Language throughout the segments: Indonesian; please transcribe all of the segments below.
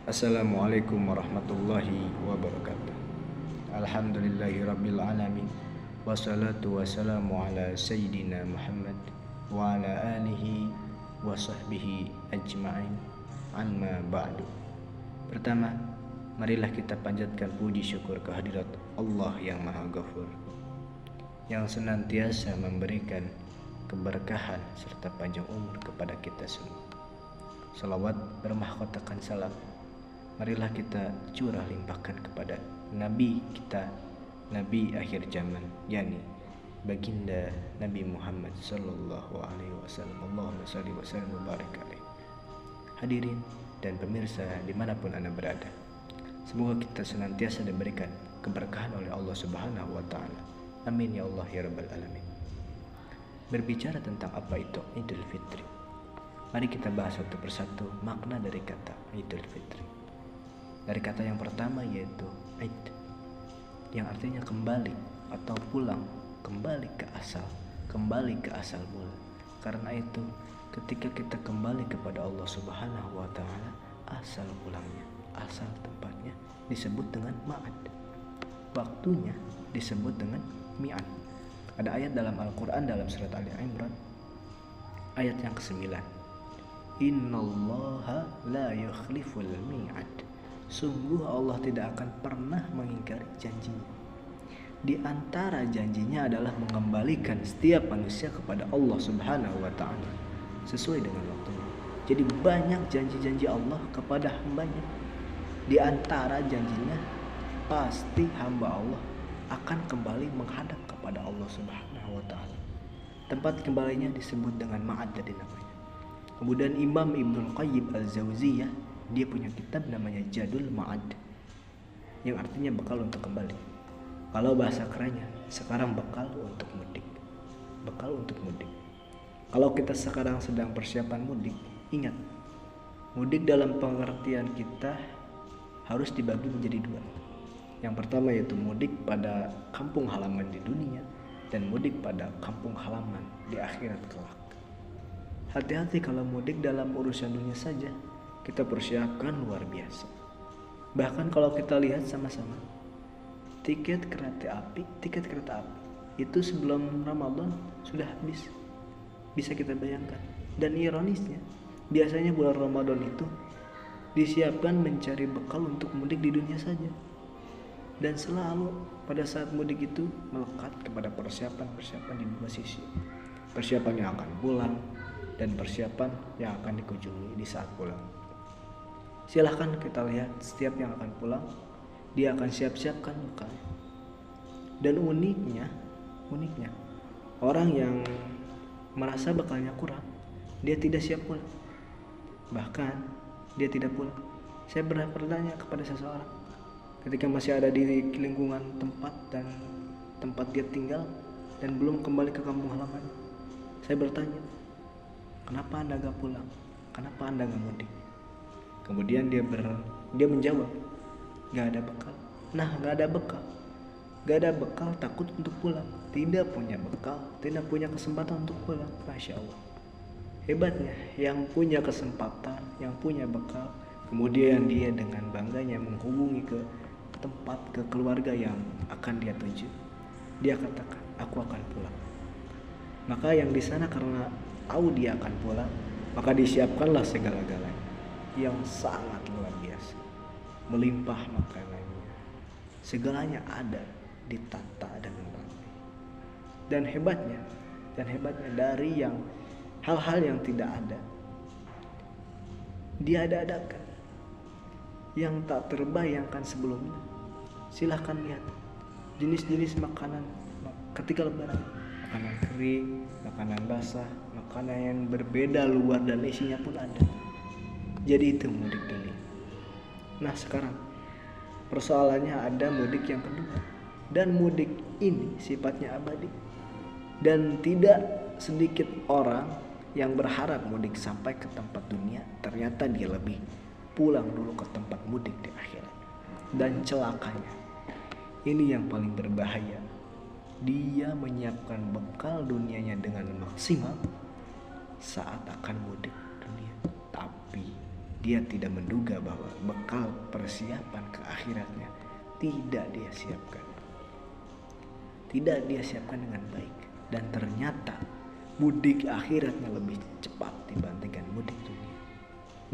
Assalamualaikum warahmatullahi wabarakatuh. Alhamdulillahi rabbil alamin. Wassalatu wassalamu ala sayyidina Muhammad wa ala alihi wa sahbihi ajma'in. Amma ba'du. Pertama, marilah kita panjatkan puji syukur kehadirat Allah yang Maha Ghafur, yang senantiasa memberikan keberkahan serta panjang umur kepada kita semua. Salawat bermahkotakan salam marilah kita curah limpahkan kepada Nabi kita, Nabi akhir zaman, yakni baginda Nabi Muhammad sallallahu alaihi wasallam. Allahumma shalli wa sallim wa barik alaihi. Hadirin dan pemirsa dimanapun Anda berada, semoga kita senantiasa diberikan keberkahan oleh Allah Subhanahu wa taala. Amin ya Allah ya rabbal alamin. Berbicara tentang apa itu Idul Fitri, mari kita bahas satu persatu makna dari kata Idul Fitri. Dari kata yang pertama yaitu Id, yang artinya kembali atau pulang, kembali ke asal mula. Karena itu ketika kita kembali kepada Allah Subhanahu wa taala, asal pulangnya, asal tempatnya disebut dengan ma'ad. Waktunya disebut dengan mi'ad. Ada ayat dalam Al-Qur'an dalam surat Ali Imran ayat yang ke-9. Innallaha la yukhliful mi'ad. Sungguh Allah tidak akan pernah mengingkari janjinya. Di antara janjinya adalah mengembalikan setiap manusia kepada Allah Subhanahu wa taala sesuai dengan waktunya. Jadi banyak janji-janji Allah kepada hambanya. Di antara janjinya pasti hamba Allah akan kembali menghadap kepada Allah Subhanahu wa taala. Tempat kembalinya disebut dengan ma'ad tadi namanya. Kemudian Imam Ibnul Qayyim Al-Jauziyah, dia punya kitab namanya Zadul Ma'ad, yang artinya bekal untuk kembali. Kalau bahasa kerennya sekarang bekal untuk mudik. Bekal untuk mudik. Kalau kita sekarang sedang persiapan mudik, ingat, mudik dalam pengertian kita harus dibagi menjadi dua. Yang pertama yaitu mudik pada kampung halaman di dunia dan mudik pada kampung halaman di akhirat kelak. Hati-hati kalau mudik dalam urusan dunia saja, kita persiapkan luar biasa. Bahkan kalau kita lihat sama-sama, tiket kereta api itu sebelum Ramadan sudah habis. Bisa kita bayangkan. Dan ironisnya, biasanya bulan Ramadan itu disiapkan mencari bekal untuk mudik di dunia saja. Dan selalu pada saat mudik itu melekat kepada persiapan-persiapan di dua sisi. Persiapan yang akan pulang dan persiapan yang akan dikunjungi di saat pulang. Silahkan kita lihat, setiap yang akan pulang dia akan siap-siapkan bekal. Dan uniknya orang yang merasa bekalnya kurang, dia tidak siap pulang. Bahkan dia tidak pulang. Saya pernah bertanya kepada seseorang ketika masih ada di lingkungan tempat dia tinggal dan belum kembali ke kampung halaman. Saya bertanya, kenapa Anda gak pulang? Kenapa Anda gak mudik? Kemudian dia menjawab, gak ada bekal. Nah, gak ada bekal takut untuk pulang. Tidak punya bekal, tidak punya kesempatan untuk pulang. Masya Allah. Hebatnya, yang punya kesempatan, yang punya bekal, kemudian dia dengan bangganya menghubungi ke tempat, ke keluarga yang akan dia tuju. Dia katakan, aku akan pulang. Maka yang di sana karena tahu dia akan pulang, maka disiapkanlah segala-galanya yang sangat luar biasa, melimpah makanannya, segalanya ada, ditata dengan rapi. Dan hebatnya dari yang hal-hal yang tidak ada, diada-adakan, yang tak terbayangkan sebelumnya. Silahkan lihat jenis-jenis makanan ketika lebaran, makanan kering, makanan basah, makanan yang berbeda luar dan isinya pun ada. Jadi itu mudik dunia. Nah sekarang persoalannya ada mudik yang kedua. Dan mudik ini sifatnya abadi. Dan tidak sedikit orang yang berharap mudik sampai ke tempat dunia, ternyata dia lebih pulang dulu ke tempat mudik di akhirat. Dan celakanya, ini yang paling berbahaya, dia menyiapkan bekal dunianya dengan maksimal saat akan mudik dunia, tapi dia tidak menduga bahwa bekal persiapan ke akhiratnya tidak dia siapkan dengan baik, dan ternyata mudik akhiratnya lebih cepat dibandingkan mudik dunia.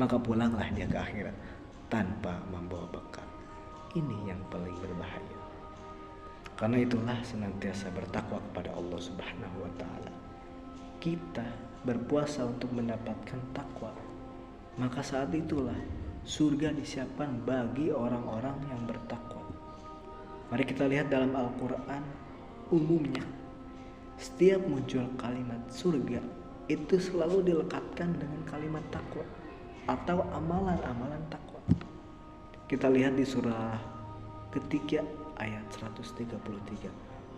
Maka pulanglah dia ke akhirat tanpa membawa bekal. Ini yang paling berbahaya. Karena itulah senantiasa bertakwa kepada Allah Subhanahu wa taala. Kita berpuasa untuk mendapatkan takwa. Maka saat itulah surga disiapkan bagi orang-orang yang bertakwa. Mari kita lihat dalam Al-Quran, umumnya setiap muncul kalimat surga itu selalu dilekatkan dengan kalimat takwa atau amalan-amalan takwa. Kita lihat di surah ketiga ayat 133.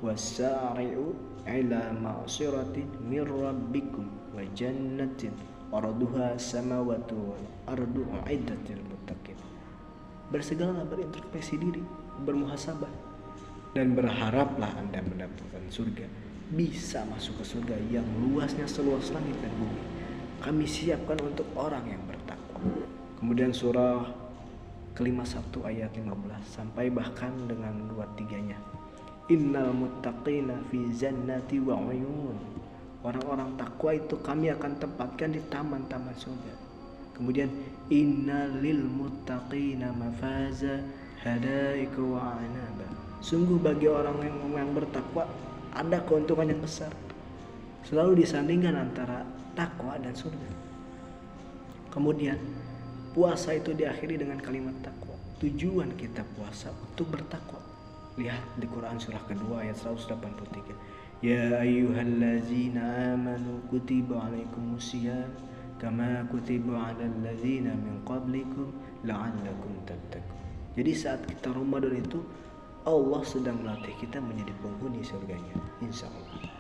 Wasari'u ila ma'siratin mir rabbikum wa jannatin arduha samawati wal ardu uiddatil muttaqin. Bersegeralah berintrospeksi diri, bermuhasabah, dan berharaplah Anda mendapatkan surga. Bisa masuk ke surga yang luasnya seluas langit dan bumi. Kami siapkan untuk orang yang bertakwa. Kemudian surah ke-51 ayat 15 sampai bahkan dengan 23-nya. Innal muttaqina fi jannati wa uyun. Orang-orang takwa itu kami akan tempatkan di taman-taman surga. Kemudian innal lil muttaqina mafaza hadaika wa anaba. Sungguh bagi orang yang bertakwa ada keuntungan yang besar. Selalu disandingkan antara takwa dan surga. Kemudian puasa itu diakhiri dengan kalimat takwa. Tujuan kita puasa untuk bertakwa. Lihat di Quran surah kedua ayat 183. Ya ayyuhallazina amanu kutiba alaikumusiyam kama kutiba alal ladzina min qablikum la'allakum tattaqun. Jadi saat kita Ramadan itu Allah sedang melatih kita menjadi penghuni surganya, insya Allah.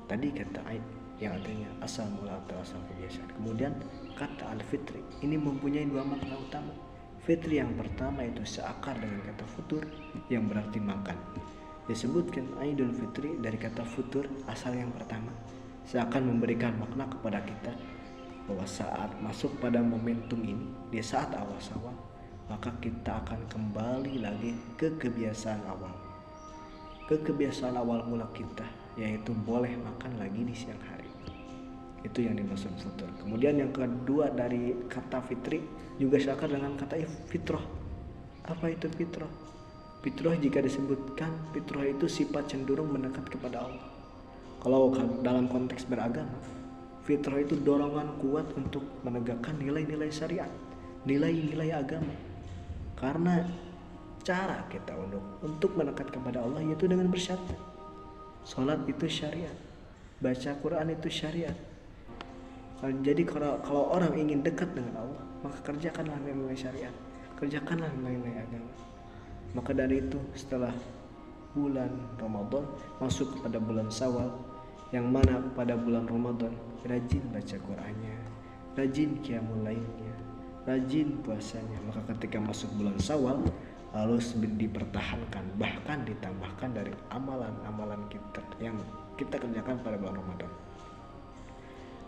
Tadi kata Aid yang artinya asal mula atau asal kebiasaan. Kemudian kata al-fitri ini mempunyai dua makna utama. Fitri yang pertama itu seakar dengan kata futur yang berarti makan. Disebutkan Aidul Fitri dari kata futur asal yang pertama, seakan memberikan makna kepada kita bahwa saat masuk pada momentum ini, di saat awal-awal, maka kita akan kembali lagi ke kebiasaan awal. Ke kebiasaan awal mula kita, yaitu boleh makan lagi di siang hari. Itu yang dimaksud futur. Kemudian yang kedua dari kata fitri juga seakar dengan kata fitrah. Apa itu fitrah? Fitrah jika disebutkan, fitrah itu sifat cenderung mendekat kepada Allah. Kalau dalam konteks beragama, fitrah itu dorongan kuat untuk menegakkan nilai-nilai syariat, nilai-nilai agama. Karena cara kita untuk mendekat kepada Allah yaitu dengan bersyahadat. Salat itu syariat, baca Quran itu syariat. Jadi kalau orang ingin dekat dengan Allah, maka kerjakanlah nilai syariat, kerjakanlah nilai agama. Maka dari itu setelah bulan Ramadan masuk kepada bulan Syawal, yang mana pada bulan Ramadan rajin baca Qur'annya, rajin qiyamul lailnya, rajin puasanya. Maka ketika masuk bulan Syawal harus dipertahankan, bahkan ditambahkan dari amalan-amalan kita yang kita kerjakan pada bulan Ramadan.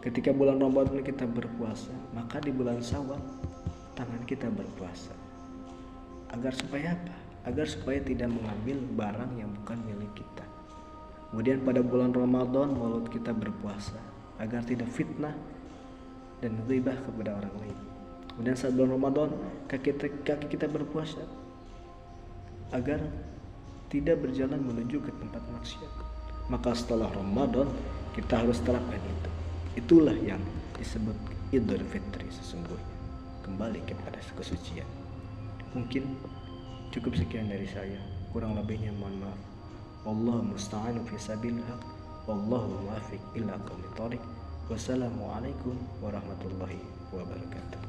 Ketika bulan Ramadan kita berpuasa, maka di bulan Syawal tangan kita berpuasa. Agar supaya apa? Agar supaya tidak mengambil barang yang bukan milik kita. Kemudian pada bulan Ramadan mulut kita berpuasa agar tidak fitnah dan ghibah kepada orang lain. Kemudian saat bulan Ramadan kaki kita berpuasa agar tidak berjalan menuju ke tempat maksiat. Maka setelah Ramadan kita harus terapkan itu. Itulah yang disebut Idul Fitri sesungguhnya. Kembali kepada kesucian. Mungkin cukup sekian dari saya. Kurang lebihnya mohon maaf. Wallahu musta'anu fi sabilil haq. Wallahu muwaffiq ila aqwamit thoriq. Wassalamualaikum warahmatullahi wabarakatuh.